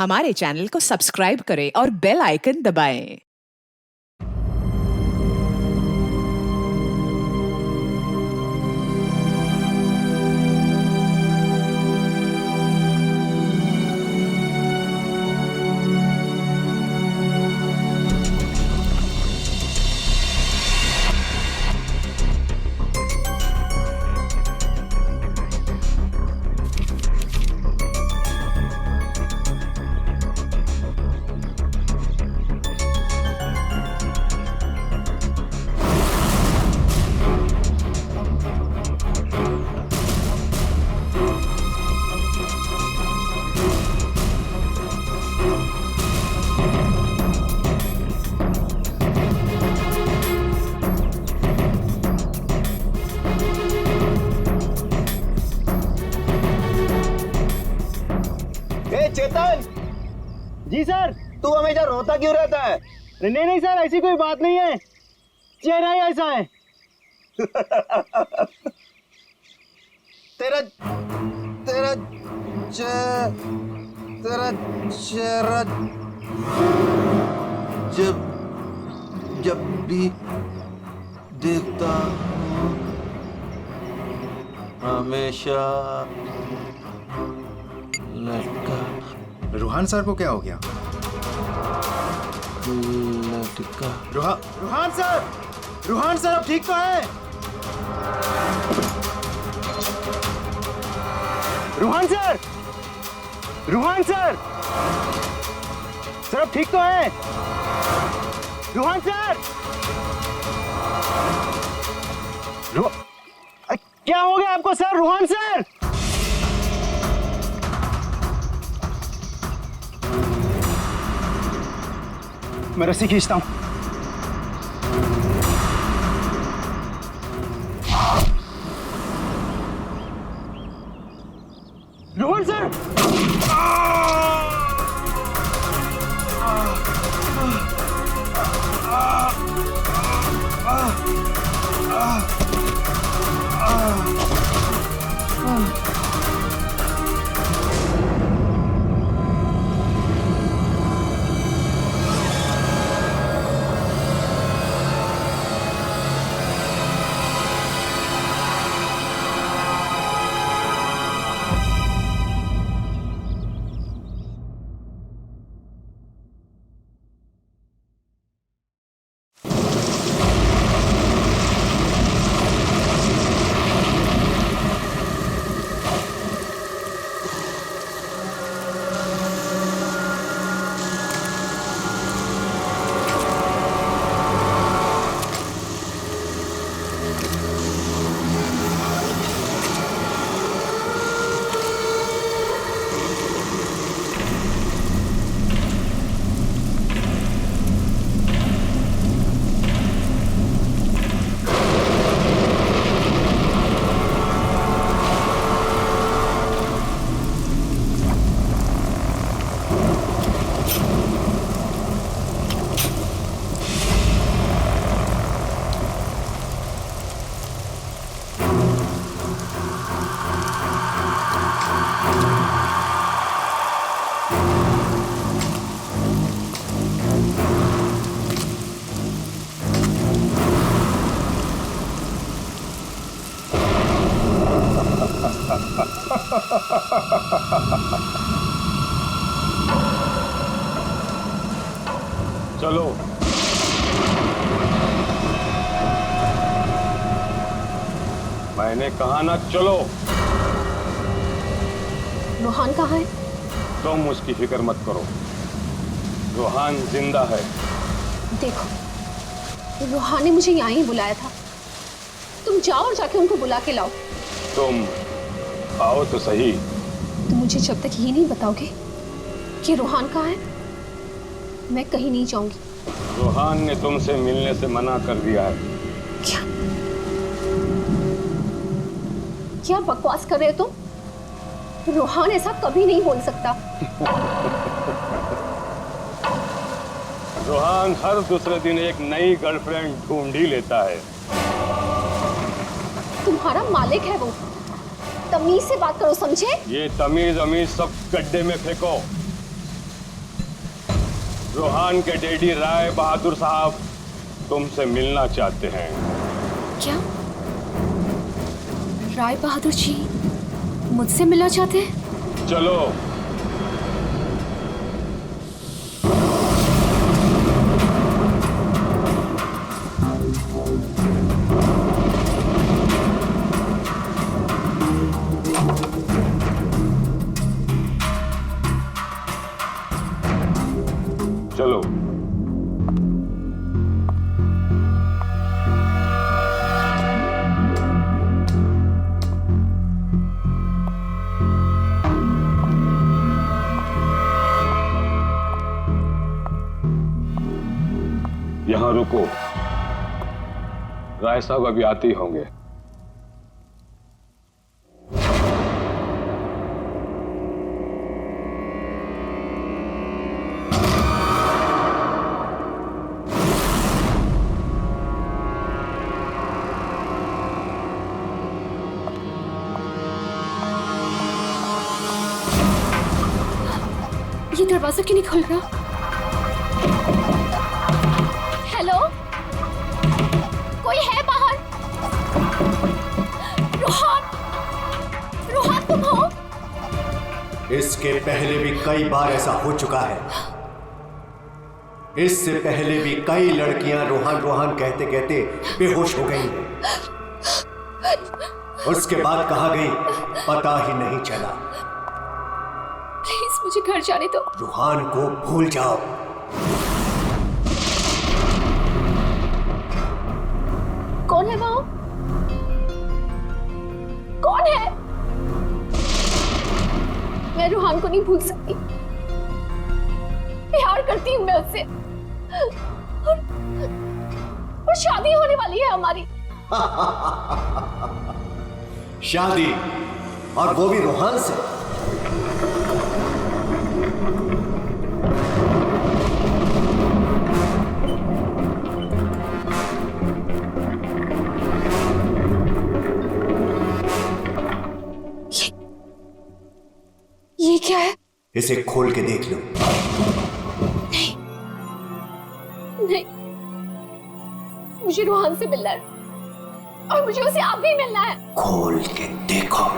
हमारे चैनल को सब्सक्राइब करें और बेल आइकन दबाएं। चेतन जी सर। तू हमेशा रोता क्यों रहता है? नहीं नहीं सर, ऐसी कोई बात नहीं है, चेहरा ही ऐसा है। तेरा तेरा तेरा चेहरा जब जब भी देखता हूँ हमेशा लटका रूहान सर को क्या हो गया? लटका रूहान सर अब ठीक तो है? रूहान सर सर अब ठीक तो है? रूहान सर क्या हो गया आपको सर? रूहान सर मैं रस्सी खींचता हूं। रोहन सर चलो मैंने कहा ना, चलो। रूहान कहाँ है? तुम उसकी फिक्र मत करो, रूहान जिंदा है। देखो, रूहान ने मुझे यहाँ ही बुलाया था। तुम जाओ और जाके उनको बुला के लाओ। तुम आओ तो सही। तुम मुझे जब तक ये नहीं बताओगे कि रूहान कहाँ है, मैं कहीं नहीं जाऊंगी। रूहान ने तुमसे मिलने से मना कर दिया है। क्या क्या बकवास कर रहे हो तुम? रूहान ऐसा कभी नहीं बोल सकता। रूहान हर दूसरे दिन एक नई गर्लफ्रेंड ढूंढ ही लेता है। तुम्हारा मालिक है वो, तमीज से बात करो, समझे? ये तमीज अमीज सब गड्ढे में फेंको। रोहान के डैडी राय बहादुर साहब तुमसे मिलना चाहते हैं। क्या राय बहादुर जी मुझसे मिलना चाहते हैं? चलो। चलो। यहां रुको, राय साहब अभी आते ही होंगे। ये दरवाजा क्यों नहीं खुल रहा? हेलो, कोई है बाहर? रोहान, रोहान तुम हो? इसके पहले भी कई बार ऐसा हो चुका है। इससे पहले भी कई लड़कियां रोहान रोहान कहते कहते बेहोश हो गई हैं। उसके बाद कहाँ गई पता ही नहीं चला। प्लीज मुझे घर जाने दो। रोहान को भूल जाओ। कौन है वो? कौन है? मैं रोहान को नहीं भूल सकती। प्यार करती हूँ मैं उससे, और शादी होने वाली है हमारी। शादी, और वो भी रोहान से। ये क्या है? इसे खोल के देख लो। नहीं, नहीं, मुझे रोहान से मिलना है, और मुझे उसे आप भी मिलना है। खोल के देखो।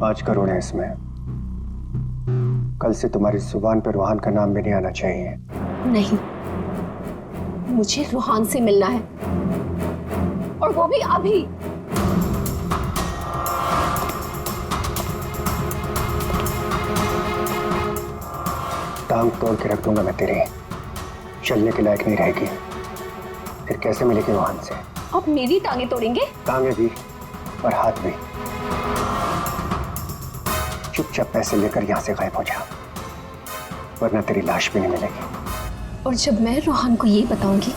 पाँच करोड़ है इसमें। कल से तुम्हारी जुबान पर रोहान का नाम भी नहीं आना चाहिए। नहीं, मुझे रोहान से मिलना है, और वो भी अभी। टांग तोड़ के रख दूंगा मैं तेरी, चलने के लायक नहीं रहेगी। फिर कैसे मिलेगी रोहान से? आप मेरी टांगे तोड़ेंगे? टांगे भी और हाथ भी। चुपचाप पैसे लेकर यहां से गायब हो जा, वरना तेरी लाश भी नहीं मिलेगी। और जब मैं रोहान को ये बताऊंगी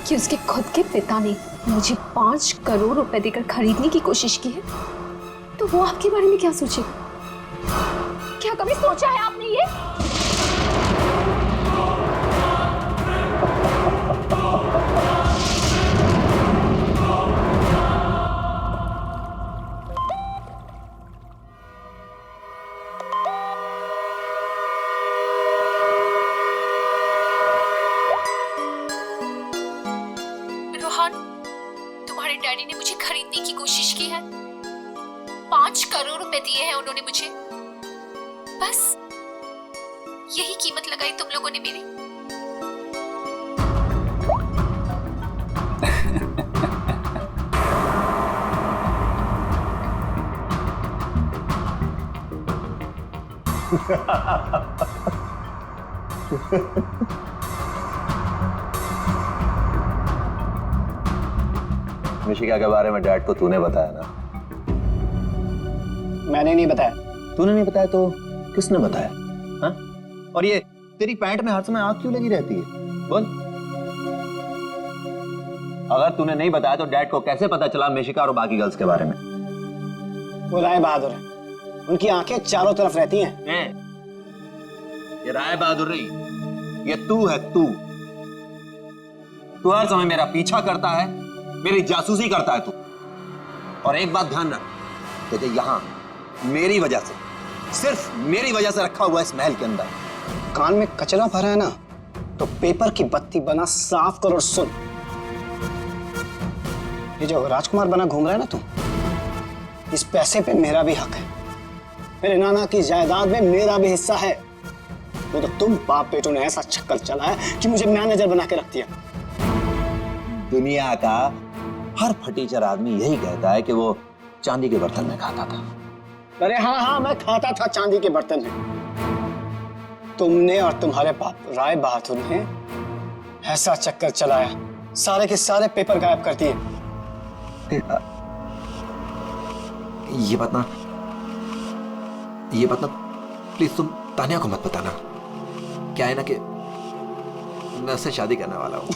कि उसके खुद के पिता ने मुझे 5 करोड़ रुपए देकर खरीदने की कोशिश की है, तो वो आपके बारे में क्या सोचेगा? क्या कभी सोचा है आपने ये? रोहान, तुम्हारे डैडी ने मुझे खरीदने की कोशिश की है। 5 करोड़ रुपए दिए हैं उन्होंने मुझे। बस यही कीमत लगाई तुम लोगों ने मेरी। मिशिका के बारे में डैड को तूने बताया ना? मैंने नहीं बताया। तूने नहीं बताया तो किसने बताया? हाँ? और ये तेरी पैंट में हर समय आग क्यों लगी रहती है? बोल। अगर तूने नहीं बताया तो डैड को कैसे पता चला मिशिका और बाकी गर्ल्स के बारे में? वो राय बहादुर है, उनकी आंखें चारों तरफ रहती हैं। ये राय बहादुर नहीं, ये तू है। तू हर समय मेरा पीछा करता है, मेरी जासूसी करता है तू। और एक बात ध्यान रख, तुझे यहां मेरी वजह से, सिर्फ मेरी वजह से रखा हुआ इस महल के अंदर। कान में कचरा भरा है ना, तो पेपर की बत्ती बना साफ कर और सुन। ये जो राजकुमार बना घूम रहा है ना तू, इस पैसे पे मेरा भी हक है। मेरे नाना की जायदाद में मेरा भी हिस्सा है। तो तुम बाप बेटों ने ऐसा चक्कर चलाया कि मुझे मैनेजर बना के रख दिया। दुनिया का हर फटीचर आदमी यही कहता है कि वो चांदी के बर्तन में खाता था। अरे हाँ, मैं खाता था चांदी के बर्तन में। तुमने और तुम्हारे बाप राय बहादुर ने ऐसा चक्कर चलाया, सारे के सारे पेपर गायब कर दिए। ये बात ना प्लीज तुम तानिया को मत बताना। क्या है ना कि मैं उससे शादी करने वाला हूं।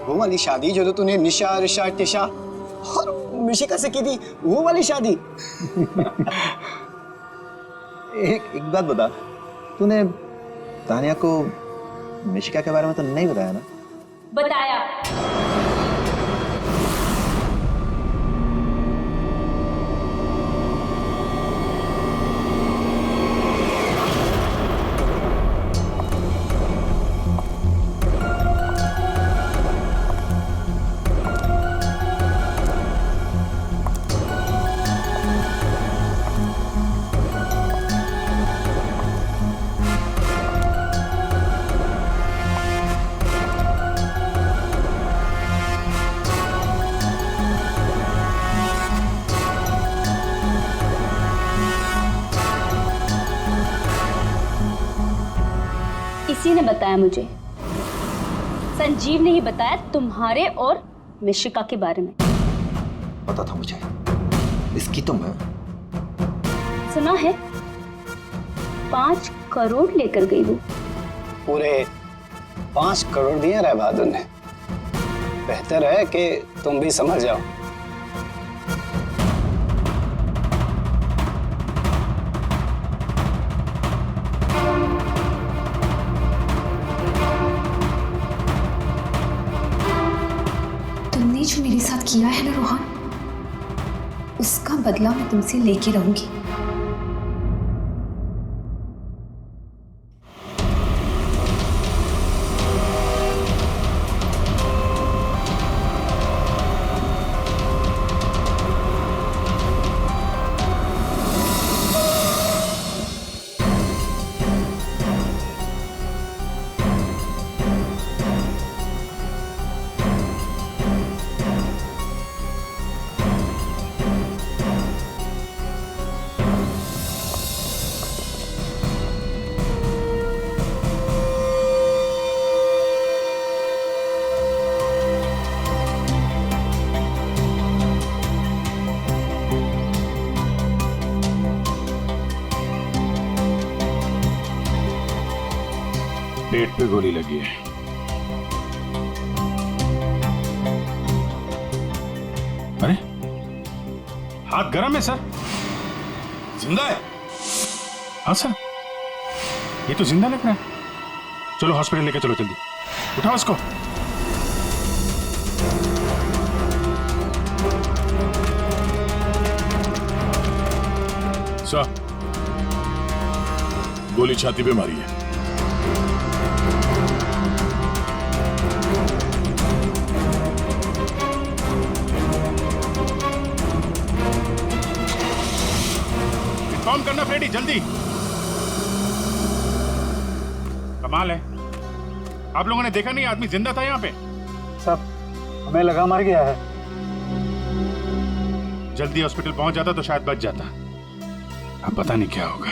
वो वाली शादी जो तो तूने निशा, रिशा, टिशा और मिशिका से की थी, वो वाली शादी। एक बात बता, तूने तानिया को मिशिका के बारे में तो नहीं बताया ना? बताया। इसी ने बताया मुझे। संजीव ने ही बताया तुम्हारे और मिशिका के बारे में। पता था मुझे, इसकी तो मैं सुना है 5 करोड़ लेकर गई वो। पूरे 5 करोड़ दिए राय बहादुर ने। बेहतर है कि तुम भी समझ जाओ। तुमने जो मेरे साथ किया है ना रोहन, उसका बदला मैं तुमसे लेके रहूंगी। पेट पे गोली लगी है। अरे हाथ गर्म है सर। जिंदा है? हाँ सर, ये तो जिंदा लग रहा है। चलो हॉस्पिटल लेके चलो, जल्दी उठाओ इसको। सर, गोली छाती पे मारी है। इन्फॉर्म करना फ्रेडी, जल्दी। कमाल है, आप लोगों ने देखा नहीं आदमी जिंदा था यहाँ पे? सब हमें लगा मर गया है। जल्दी हॉस्पिटल पहुंच जाता तो शायद बच जाता। अब पता नहीं क्या होगा।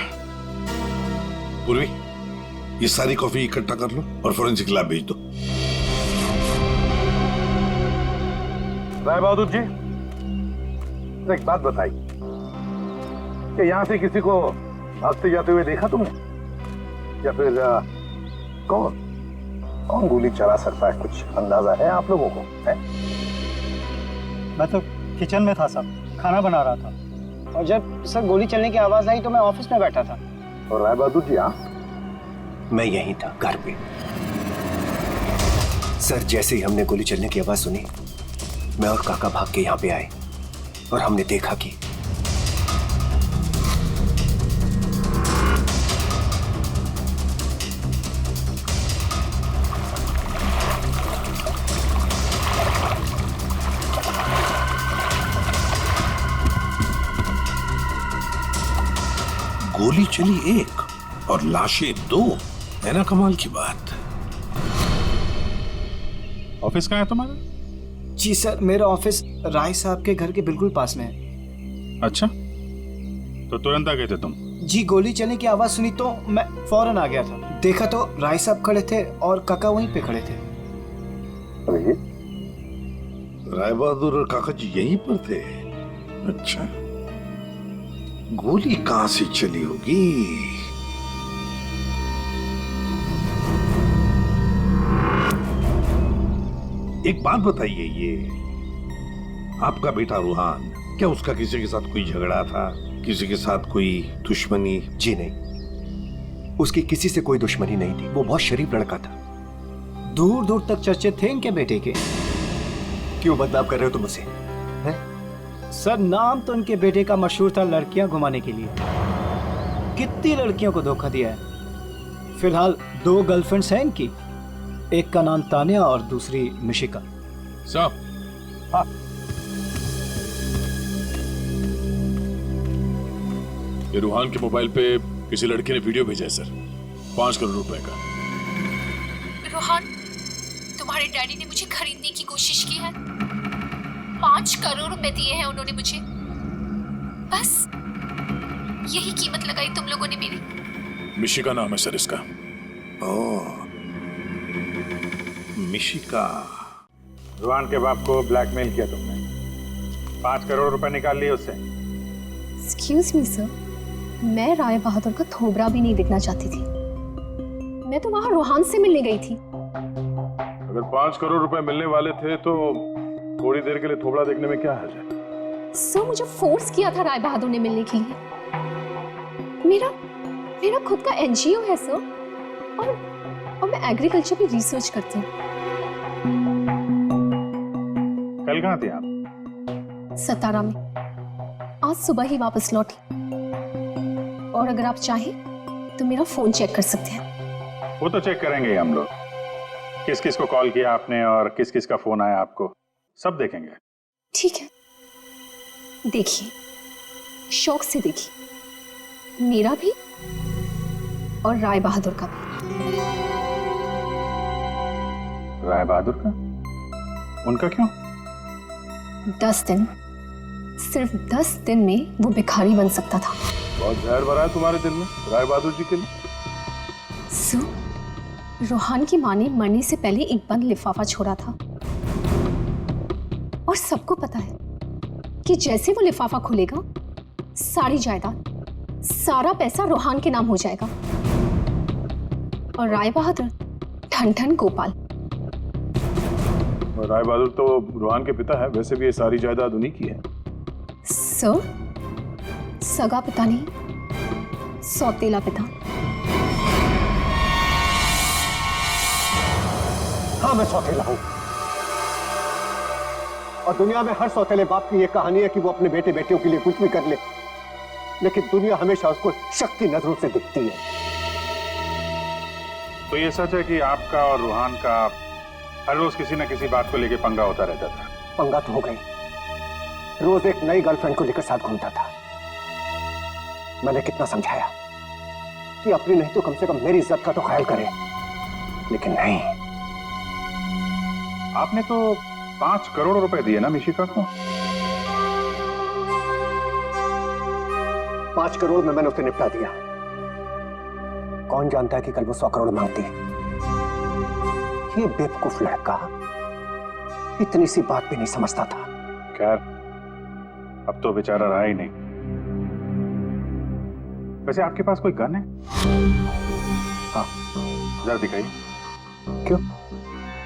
पूर्वी, ये सारी कॉफी इकट्ठा कर लो और फोरेंसिक लैब भेज दो। राय बहादुर जी, एक बात बताइए कि यहां से किसी को भागते जाते हुए देखा तुमने, या फिर कौन कौन गोली चला सकता है, कुछ अंदाजा है आप लोगों को? है? मैं तो किचन में था साहब, खाना बना रहा था, और जब सर गोली चलने की आवाज आई तो मैं ऑफिस में बैठा था। और राय बहादुर जी? हाँ, मैं यहीं था, घर पे। सर, जैसे ही हमने गोली चलने की आवाज सुनी, मैं और काका भाग के यहां पे आए और हमने देखा कि गोली चली एक और लाशें दो, है ना कमाल की बात। ऑफिस कहाँ है तुम्हारा? जी सर, मेरा ऑफिस राय साहब के घर के बिल्कुल पास में है। अच्छा, तो तुरंत आ गए थे तुम? जी, गोली चलने की आवाज सुनी तो मैं फौरन आ गया था। देखा तो राय साहब खड़े थे और काका वहीं पे खड़े थे। अरे, राय बहादुर और काका जी यहीं पर थे? अच्छा, गोली कहां से चली होगी? एक बात बताइए, ये आपका बेटा रूहान, क्या उसका किसी के साथ कोई झगड़ा था, किसी के साथ कोई दुश्मनी? जी नहीं, उसकी किसी से कोई दुश्मनी नहीं थी। वो बहुत शरीफ लड़का था। दूर दूर तक चर्चे थे इनके बेटे के। क्यों बदनाम कर रहे हो तुम उसे? सर, नाम तो इनके बेटे का मशहूर था लड़कियां घुमाने के लिए। कितनी लड़कियों को धोखा दिया है। फिलहाल 2 गर्लफ्रेंड्स हैं इनकी, एक का नाम तानिया और दूसरी मिशिका। साहब, हाँ, ये रूहान के मोबाइल पे किसी लड़के ने वीडियो भेजा है सर, 5 करोड़ रुपए का। रोहन, तुम्हारे डैडी ने मुझे खरीदने की कोशिश की है। 5 करोड़ रुपए दिए हैं उन्होंने मुझे। बस यही कीमत लगाई तुम लोगों ने मेरी। मिशिका नाम है सर इसका। ओह, मिशिका। रूहान के बाप को ब्लैकमेल किया तुमने, 5 करोड़ रुपए निकाल लिए उससे। एक्सक्यूज मी सर, मैं राय बहादुर का थोबड़ा भी नहीं दिखना चाहती थी। मैं तो वहां रोहान से मिलने गई थी। अगर 5 करोड़ रुपए मिलने वाले थे तो थोड़ी देर के लिए थोबड़ा देखने में क्या हर्ज है? सर, मुझे फोर्स किया था राय बहादुर ने मिलने के लिए। मेरा खुद का एनजीओ है सर, और मैं एग्रीकल्चर पे रिसर्च करती हूँ। कल कहाँ थे आप? सतारा में। आज सुबह ही वापस लौटी। और अगर आप चाहें तो मेरा फोन चेक कर सकते हैं। वो तो चेक करेंगे हम लोग, किस किस को कॉल किया आपने और किस किस का फोन आया आपको, सब देखेंगे। ठीक है, देखिए, शौक से देखिए, मेरा भी और राय बहादुर का भी। राय बहादुर का? उनका क्यों? 10 दिन, सिर्फ 10 दिन में वो भिखारी बन सकता था। बहुत जहर भरा है तुम्हारे दिल में राय बहादुर जी के लिए। सो, रोहान की माँ ने मरने से पहले एक बंद लिफाफा छोड़ा था, और सबको पता है कि जैसे वो लिफाफा खुलेगा, सारी जायदाद, सारा पैसा रोहान के नाम हो जाएगा। और राय बहादुर ठन ठन गोपाल। और राय बहादुर तो रूहान के पिता है, वैसे भी ये सारी जायदाद उन्हीं की है। सर, सगा पिता नहीं, सौतेला पिता। हाँ, मैं सौतेला हूं, और दुनिया में हर सौतेले बाप की यह कहानी है कि वो अपने बेटे बेटियों के लिए कुछ भी कर ले, लेकिन दुनिया हमेशा उसको शक की नजरों से दिखती है। तो ये सच है कि आपका और रूहान का हर रोज किसी न किसी बात को लेकर पंगा होता रहता था? पंगा तो हो गई, रोज एक नई गर्लफ्रेंड को लेकर साथ घूमता था। मैंने कितना समझाया कि अपनी नहीं तो कम से कम मेरी इज्जत का तो ख्याल करे, लेकिन नहीं। आपने तो 5 करोड़ रुपए दिए ना मिशिका को? 5 करोड़ में मैंने उसे निपटा दिया। कौन जानता है कि कल वो 100 करोड़ मांगती। ये बेवकूफ लड़का इतनी सी बात भी नहीं समझता था। खैर, अब तो बेचारा रहा ही नहीं। वैसे आपके पास कोई गन है? हाँ। जरा दिखाइए। क्यों?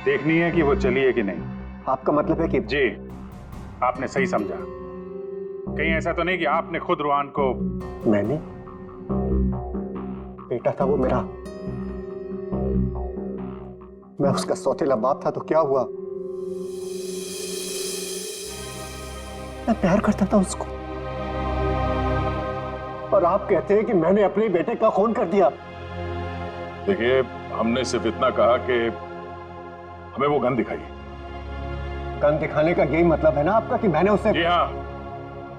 देखनी है कि वो चली है कि नहीं। आपका मतलब है कि? जी, आपने सही समझा। कहीं ऐसा तो नहीं कि आपने खुद रूहान को? मैंने? बेटा था वो मेरा, मैं उसका सौतेला बाप था, तो क्या हुआ? मैं प्यार करता था उसको, और आप कहते हैं कि मैंने अपने बेटे का खून कर दिया। देखिए, हमने सिर्फ इतना कहा कि हमें वो गन दिखाइए। गन दिखाने का यही मतलब है ना आपका कि मैंने उसे? जी हाँ,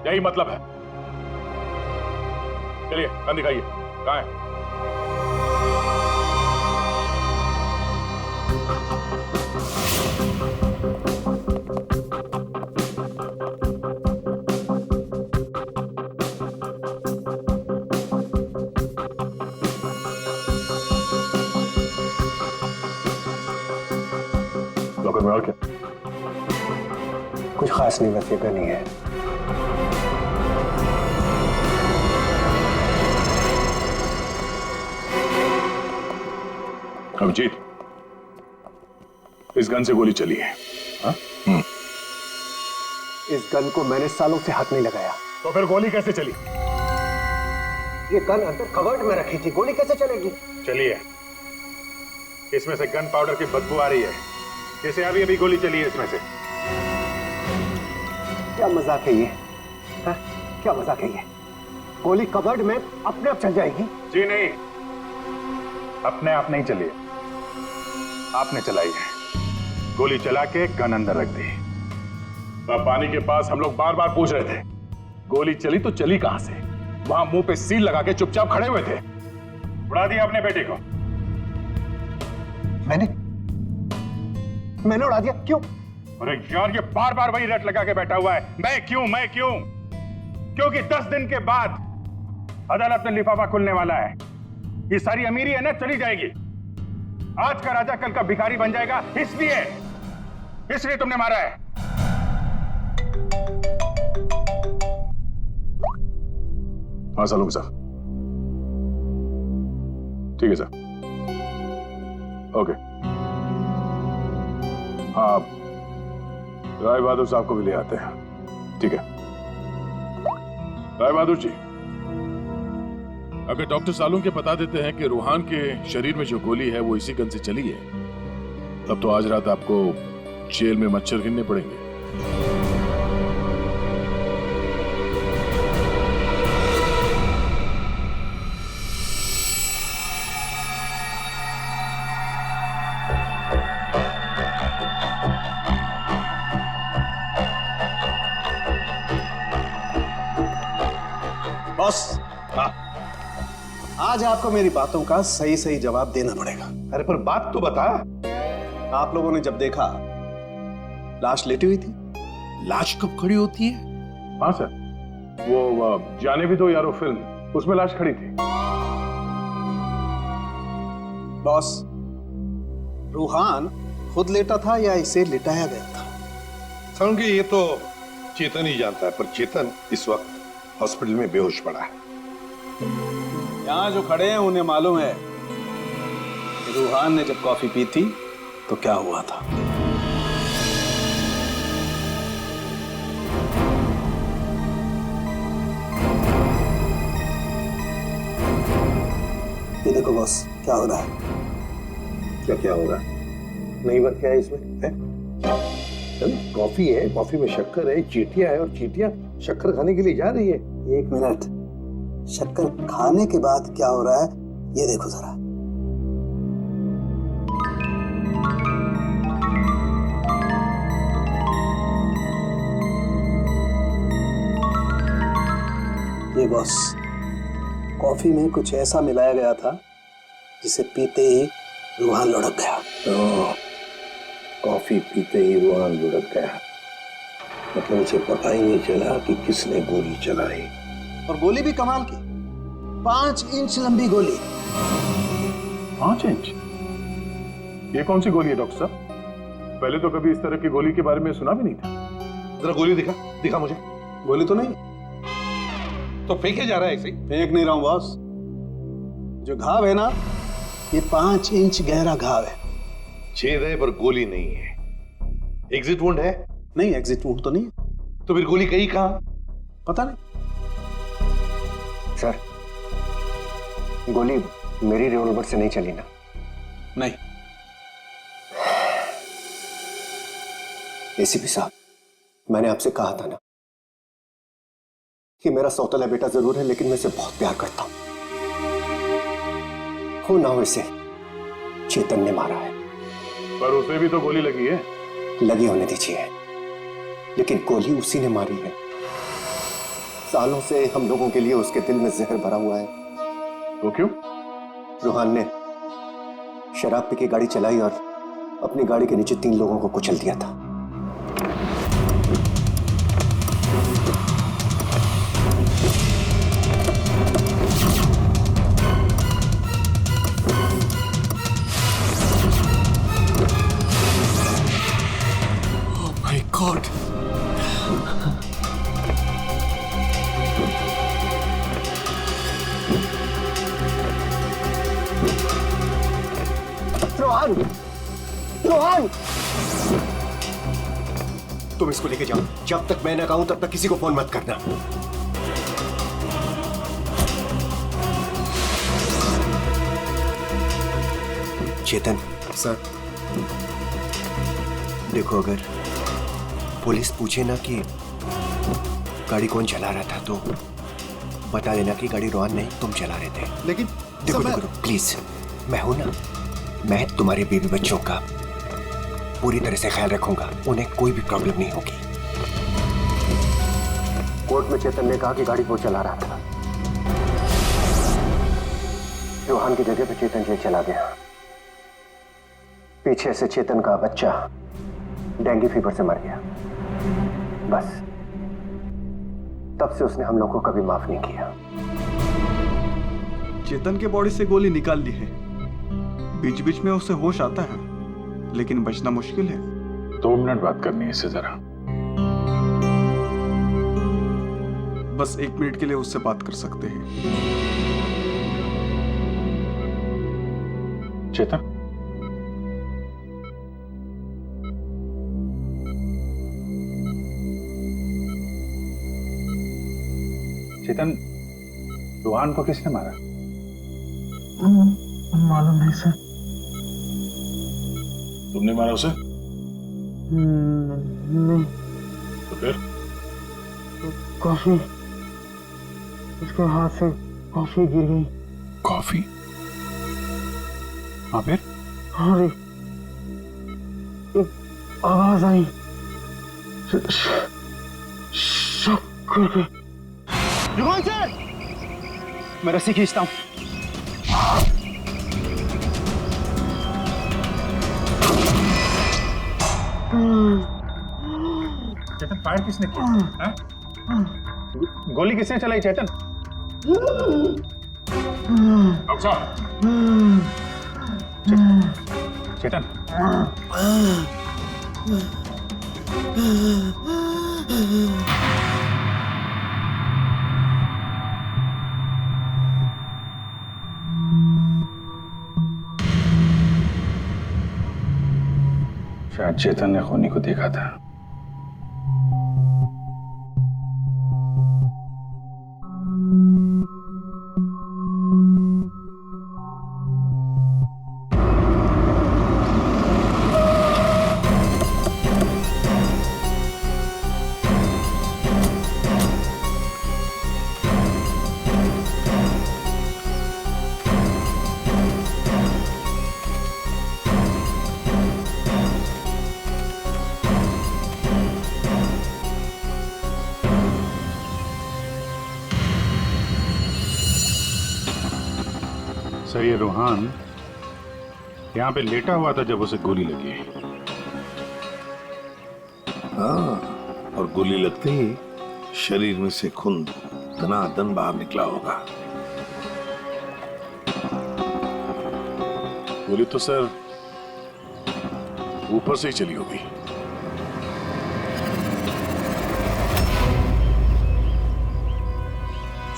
यही मतलब है। चलिए गन दिखाइए, कहाँ है? लॉकर में और क्या? कुछ खास नहीं, बस ये गन ही है। अभिजीत, इस गन से गोली चली है। हाँ? इस गन को मैंने सालों से हाथ नहीं लगाया। तो फिर गोली कैसे चली? ये गन अंदर कवर्ड में रखी थी, गोली कैसे चलेगी? चलिए, इसमें से गन पाउडर की बदबू आ रही है, जैसे अभी अभी गोली चली है इसमें से। क्या मजाक है ये? हा? क्या मजाक है ये? गोली कवर्ड में अपने आप चल जाएगी? जी नहीं, अपने आप नहीं चली है, आपने चलाई है। गोली चला के गन अंदर रख दी। पानी के पास हम लोग बार बार पूछ रहे थे, गोली चली तो चली कहां से? वहां मुंह पे सील लगा के चुपचाप खड़े हुए थे। उड़ा दिया अपने बेटे को। मैंने उड़ा दिया? क्यों? अरे यार, ये बार बार वही रट लगा के बैठा हुआ है, मैं क्यों मैं क्यों। क्योंकि 10 दिन के बाद अदालत में लिफाफा खुलने वाला है। ये सारी अमीरी है ना, चली जाएगी। आज का राजा कल का भिखारी बन जाएगा, इसलिए तुमने मारा है। हाँ सालूंगा साहब, ठीक है सर, ओके। हाँ, राय बहादुर साहब को भी ले आते हैं, ठीक है। राय बहादुर जी, अगर डॉक्टर सालून के बता देते हैं कि रूहान के शरीर में जो गोली है वो इसी गन से चली है, तब तो आज रात आपको जेल में मच्छर गिनने पड़ेंगे। बॉस, आज आपको मेरी बातों का सही सही जवाब देना पड़ेगा। अरे पर बात तो बता। आप लोगों ने जब देखा लाश लेटी हुई थी। लाश कब खड़ी होती है? हाँ सर, वो जाने भी दो यारो फिल्म, उसमें लाश खड़ी थी। बॉस, रूहान खुद लेटा था या इसे लिटाया गया था? समझ ये तो चेतन ही जानता है, पर चेतन इस वक्त हॉस्पिटल में बेहोश पड़ा है। यहाँ जो खड़े हैं उन्हें मालूम है कि रूहान ने जब कॉफी पी थी तो क्या हुआ था। ये देखो बॉस, क्या हो रहा है? क्या हो रहा है? नहीं बात क्या है इसमें? है? कॉफी है, कॉफी में शक्कर है, चींटियां है, और चींटियां शक्कर खाने के लिए जा रही है। एक मिनट, शक्कर खाने के बाद क्या हो रहा है ये देखो जरा। ये बॉस, कॉफी में कुछ ऐसा मिलाया गया था जिसे पीते ही रूहान लुढ़क गया। कॉफी पीते ही रूहान लुढ़क गया, मतलब उसे पता ही नहीं चला कि किसने गोली चलाई। और गोली भी कमाल की, 5 इंच लंबी गोली। 5 इंच? ये कौन सी गोली है डॉक्टर साहब? पहले तो कभी इस तरह की गोली के बारे में सुना भी नहीं था। जरा गोली दिखा मुझे। गोली तो नहीं, तो फेंके जा रहा है ऐसे ही। फेंक नहीं रहा हूं बॉस। जो घाव है ना, ये 5 इंच गहरा घाव है। छेद है पर गोली नहीं है। एग्जिट वुंड है? नहीं, एग्जिट वुंड तो नहीं है। तो फिर गोली गई कहां? पता नहीं। सर, गोली मेरी रिवॉल्वर से नहीं चली ना? नहीं। एसीपी साहब, मैंने आपसे कहा था ना कि मेरा सौतेला बेटा जरूर है, लेकिन मैं इसे बहुत प्यार करता हूं। हो ना हो इसे चेतन ने मारा है। पर उसे भी तो गोली लगी है। लगी होने दीजिए, लेकिन गोली उसी ने मारी है। सालों से हम लोगों के लिए उसके दिल में जहर भरा हुआ है। वो क्यों? रूहान ने शराब पी के गाड़ी चलाई और अपनी गाड़ी के नीचे 3 लोगों को कुचल दिया था। माय गॉड, रोहन, रोहन, तुम इसको लेके जाओ। जब तक मैं ना कहूं तब तक किसी को फोन मत करना। चेतन सर, देखो, अगर पुलिस पूछे ना कि गाड़ी कौन चला रहा था, तो बता देना कि गाड़ी रोहन नहीं, तुम चला रहे थे। लेकिन देखो देखो, प्लीज, मैं हूं ना, मैं तुम्हारे बीवी बच्चों का पूरी तरह से ख्याल रखूंगा। उन्हें कोई भी प्रॉब्लम नहीं होगी। कोर्ट में चेतन ने कहा कि गाड़ी वो चला रहा था। रोहन की जगह पे चेतन जेल चला गया। पीछे से चेतन का बच्चा डेंगू फीवर से मर गया। बस तब से उसने हम लोगों को कभी माफ नहीं किया। चेतन के बॉडी से गोली निकाल ली है। बीच बीच में उसे होश आता है, लेकिन बचना मुश्किल है। 2 मिनट बात करनी है इससे जरा। बस 1 मिनट के लिए उससे बात कर सकते हैं। चेतन, चेतन, रोहन को किसने मारा? मालूम नहीं सर। तुमने मारा उसे? नहीं। तो फिर? कॉफी, उसके हाथ से कॉफी गिर गई। कॉफी? हाँ, फिर? हाँ, एक आवाज आई, शक करके। रुको सर, मैं रस्सी खींचता हूं। चेतन, फायर किसने किया? गोली किसने चलाई चेतन? डॉक्टर साहब, चेतन, शायद चेतन ने खूनी को देखा था। सर, ये रोहन यहाँ पे लेटा हुआ था जब उसे गोली लगी। हाँ, और गोली लगते ही शरीर में से खून धनाधन बाहर निकला होगा। गोली तो सर ऊपर से ही चली होगी।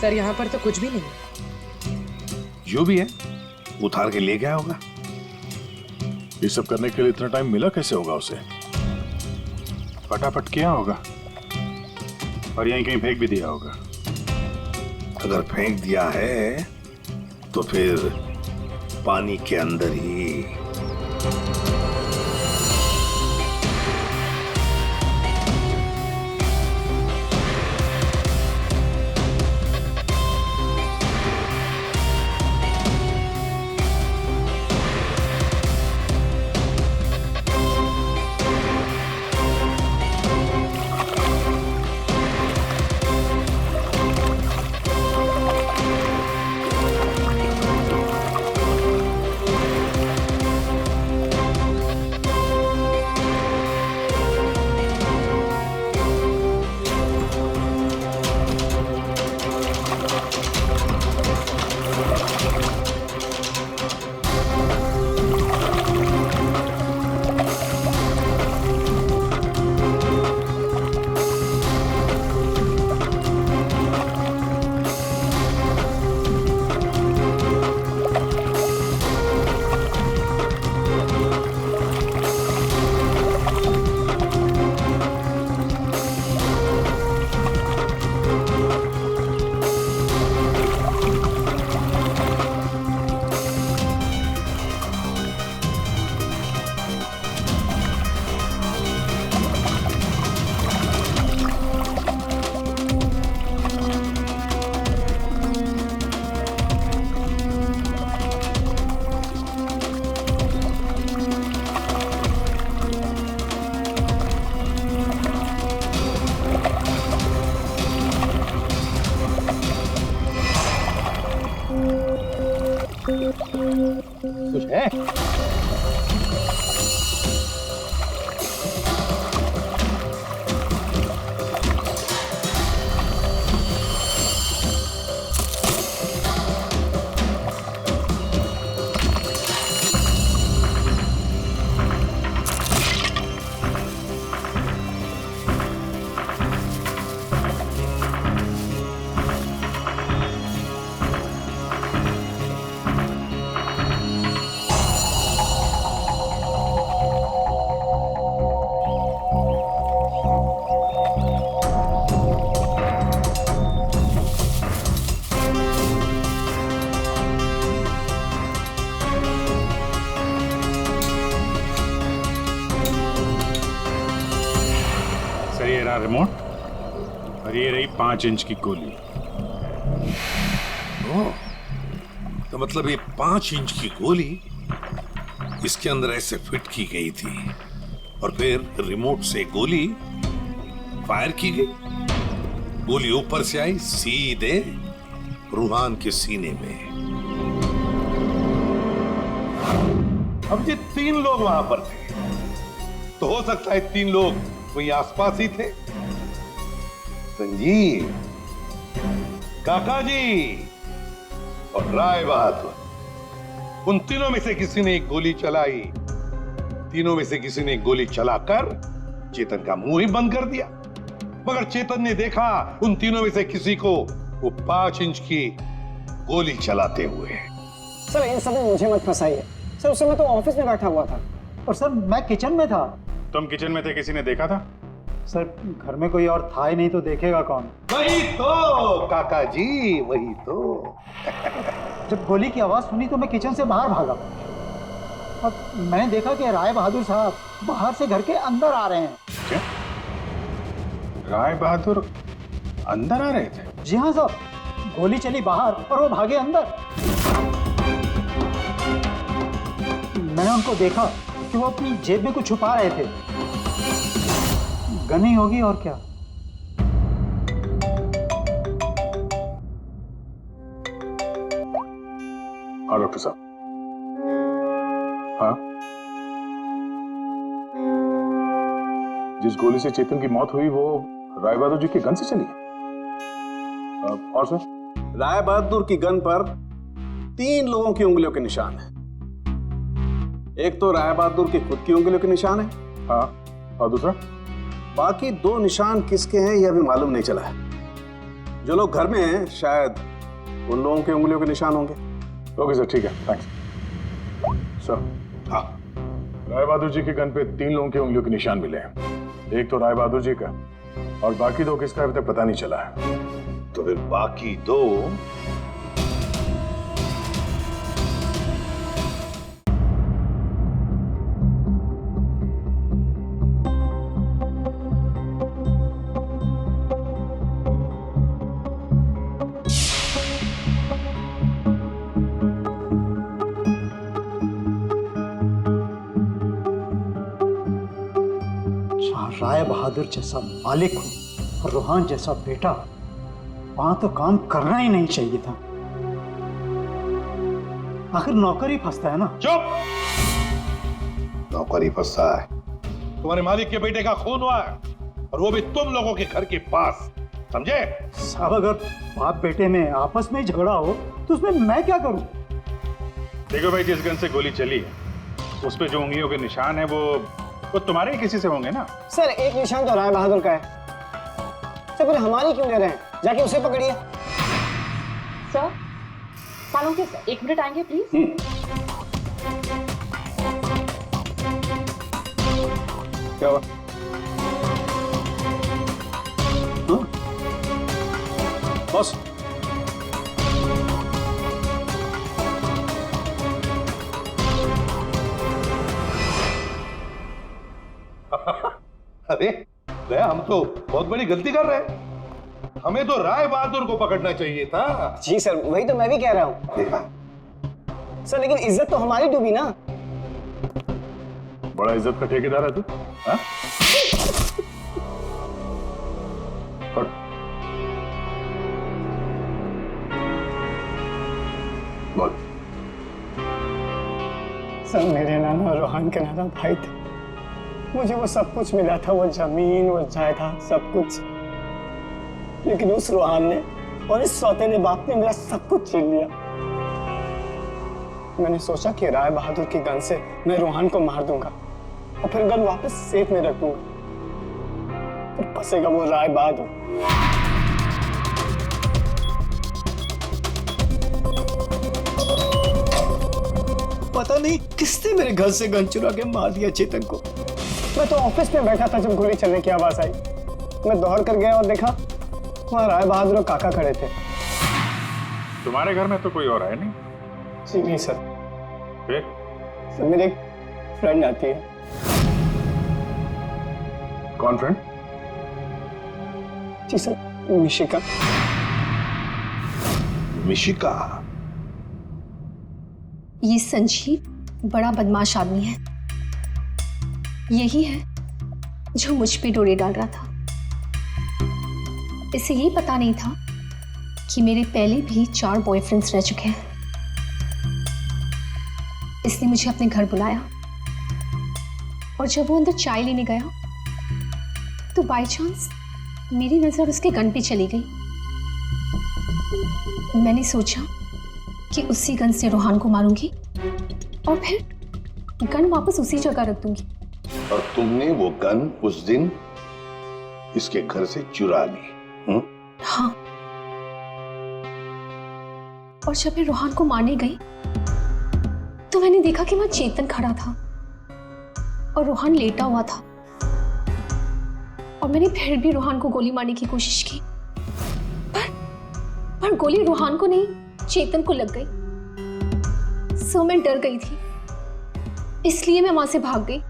सर यहाँ पर तो कुछ भी नहीं। जो भी है उतार के ले गया होगा। ये सब करने के लिए इतना टाइम मिला कैसे होगा उसे? फटाफट किया होगा और यहीं कहीं फेंक भी दिया होगा। अगर फेंक दिया है तो फिर पानी के अंदर ही। कुछ है? रिमोट और ये रही 5 इंच की गोली। ओह, तो मतलब ये 5 इंच की गोली इसके अंदर ऐसे फिट की गई थी और फिर रिमोट से गोली फायर की गई। गोली ऊपर से आई सीधे रूहान के सीने में। अब ये 3 लोग वहां पर थे, तो हो सकता है 3 लोग वही आसपास ही थे। संजीव, काका जी और राय बहादुर, उन तीनों में से किसी ने एक गोली चलाई। तीनों में से किसी ने एक गोली चलाकर चेतन का मुंह ही बंद कर दिया, मगर चेतन ने देखा उन तीनों में से किसी को वो 5 इंच की गोली चलाते हुए। सर इन सब में मुझे मत फंसाइए सर, उस समय तो ऑफिस में बैठा हुआ था। और सर मैं किचन में था। तुम किचन में थे, किसी ने देखा था? सर घर में कोई और था ही नहीं, तो देखेगा कौन? वही तो काका जी, वही तो। जब गोली की आवाज सुनी तो मैं किचन से बाहर भागा और मैंने देखा कि राय बहादुर साहब बाहर से घर के अंदर आ रहे हैं। क्या? राय बहादुर अंदर आ रहे थे? जी हाँ साहब, गोली चली बाहर और वो भागे अंदर। मैंने उनको देखा कि वो अपनी जेब में कुछ छुपा रहे थे। गन ही होगी और क्या। हाँ डॉक्टर साहब। हाँ, जिस गोली से चेतन की मौत हुई वो राय बहादुर जी के गन से चली है। और सर? राय बहादुर की गन पर 3 लोगों की उंगलियों के निशान है। एक तो राय बहादुर की खुद की उंगलियों के निशान है। हाँ, और दूसरा? बाकी 2 निशान किसके हैं ये अभी मालूम नहीं चला है। जो लोग घर में हैं शायद उन लोगों की उंगलियों के निशान होंगे। ओके सर, ठीक है, थैंक्स। सर, हाँ, राय बहादुर जी के गन पे 3 लोगों की उंगलियों के निशान मिले हैं। एक तो राय बहादुर जी का और बाकी 2 किसका अभी तक पता नहीं चला है। तो फिर बाकी 2 राय बहादुर जैसा मालिक हो और रूहान जैसा बेटा, वहां तो काम करना ही नहीं चाहिए था। आखिर नौकर ही फंसता है ना। चुप! नौकर ही फंसता है। तुम्हारे मालिक के बेटे का खून हुआ है और वो भी तुम लोगों के घर के पास, समझे? साहब, अगर बाप बेटे में आपस में झगड़ा हो तो उसमें मैं क्या करूं? देखो भाई, जिस गन से गोली चली है उस पे जो उंगलियों के निशान है वो तुम्हारे ही किसी से होंगे ना। सर, एक निशान तो राय बहादुर का है। सर, फिर हमारी क्यों ले रहे हैं? जाके उसे पकड़िए। सर, सालों के सर, 1 मिनट आएंगे प्लीज। क्या हुआ? बॉस, अरे दया, हम तो बहुत बड़ी गलती कर रहे हैं। हमें तो राय बहादुर को पकड़ना चाहिए था। जी सर, वही तो मैं भी कह रहा हूँ। देखा सर, लेकिन इज्जत तो हमारी डूबी ना। बड़ा इज्जत का ठेकेदार है तू, हाँ? बोल। सर, मेरे नाना रोहन के नाना भाई थे। मुझे वो सब कुछ मिला था, वो जमीन, वो जायदाद, सब कुछ। लेकिन उस रोहन ने और इस सौतेले बाप ने मेरा सब कुछ छीन लिया। मैंने सोचा कि राय बहादुर की गन से मैं रोहन को मार दूंगा और फिर गन वापस सेफ में रख दूंगा। फिर फंसेगा वो राय बहादुर। पता नहीं किसने मेरे घर से गन चुरा के मार दिया चेतन को। मैं तो ऑफिस में बैठा था जब गोली चलने की आवाज आई। मैं दौड़ कर गया और देखा वहां राय बहादुर और काका खड़े थे। तुम्हारे घर में तो कोई और है नहीं? जी नहीं सर। फिर? सर, मेरी एक फ्रेंड आती है। कौन फ्रेंड? जी सर, मिशिका। मिशिका? ये संजीव बड़ा बदमाश आदमी है। यही है जो मुझ पे डोरे डाल रहा था। इसे ये पता नहीं था कि मेरे पहले भी 4 बॉयफ्रेंड्स रह चुके हैं। इसने मुझे अपने घर बुलाया और जब वो अंदर चाय लेने गया तो बाय चांस मेरी नजर उसके गन पे चली गई। मैंने सोचा कि उसी गन से रोहन को मारूंगी और फिर गन वापस उसी जगह रख दूंगी। और तुमने वो गन उस दिन इसके घर से चुरा ली? हाँ। और जब मैं रोहन को मारने गई तो मैंने देखा कि वहां चेतन खड़ा था और रोहन लेटा हुआ था। और मैंने फिर भी रोहन को गोली मारने की कोशिश की, पर गोली रोहन को नहीं, चेतन को लग गई। सो मैं डर गई थी, इसलिए मैं वहां से भाग गई।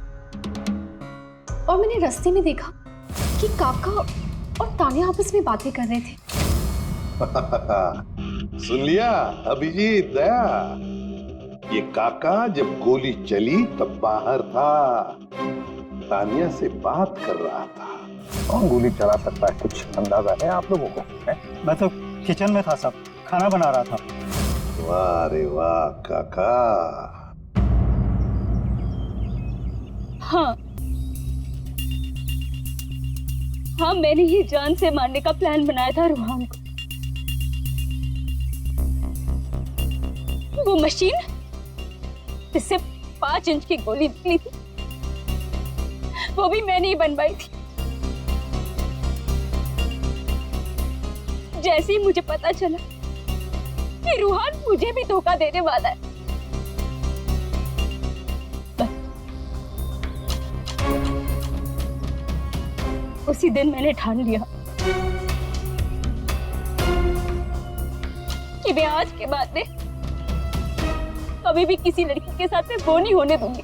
और मैंने रास्ते में देखा कि काका और तान्या आपस में बातें कर रहे थे। सुन लिया अभिजीत, दया? ये काका जब गोली चली तब बाहर था, तान्या से बात कर रहा था। कौन गोली चला सकता है, कुछ अंदाजा है आप लोगों को? मैं तो किचन में था साहब, खाना बना रहा था। वाह रे वाह काका। हाँ, मैंने ही जान से मारने का प्लान बनाया था रोहन को। वो मशीन जिससे 5 इंच की गोली निकली थी, वो भी मैंने ही बनवाई थी। जैसे ही मुझे पता चला कि रूहान मुझे भी धोखा देने वाला है, उसी दिन मैंने ठान लिया कि मैं आज के बाद में कभी भी किसी लड़की के साथ में वो नहीं होने दूंगी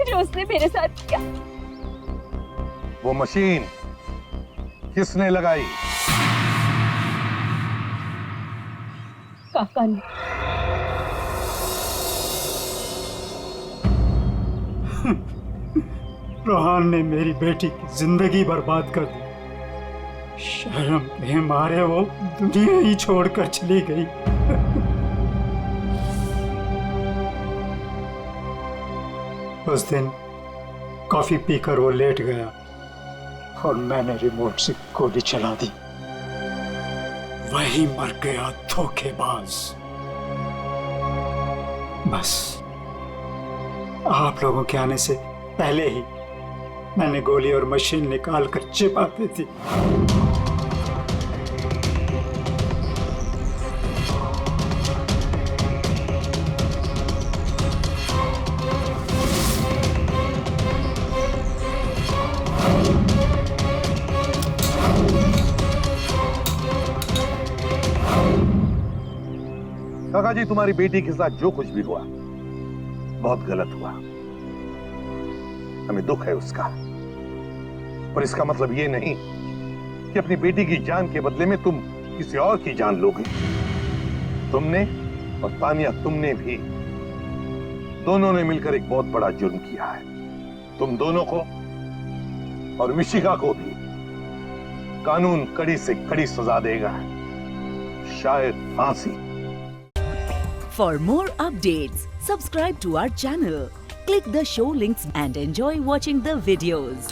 जो उसने मेरे साथ किया। वो मशीन किसने लगाई? काका ने। रोहान ने मेरी बेटी की जिंदगी बर्बाद कर दी। शर्म के मारे वो दुनिया ही छोड़कर चली गई। उस दिन कॉफी पीकर वो लेट गया और मैंने रिमोट से गोली चला दी। वही मर गया धोखेबाज। बस आप लोगों के आने से पहले ही मैंने गोली और मशीन निकाल कर छिपा दी थी। काका जी, तुम्हारी बेटी के साथ जो कुछ भी हुआ बहुत गलत हुआ। हमें दुख है उसका, पर इसका मतलब ये नहीं कि अपनी बेटी की जान के बदले में तुम किसी और की जान लोगे। तुमने और तानिया, तुमने भी, दोनों ने मिलकर एक बहुत बड़ा जुर्म किया है। तुम दोनों को और मिशिका को भी कानून कड़ी से कड़ी सजा देगा, शायद फांसी। For more updates, subscribe to our channel, click the show links and enjoy watching the videos.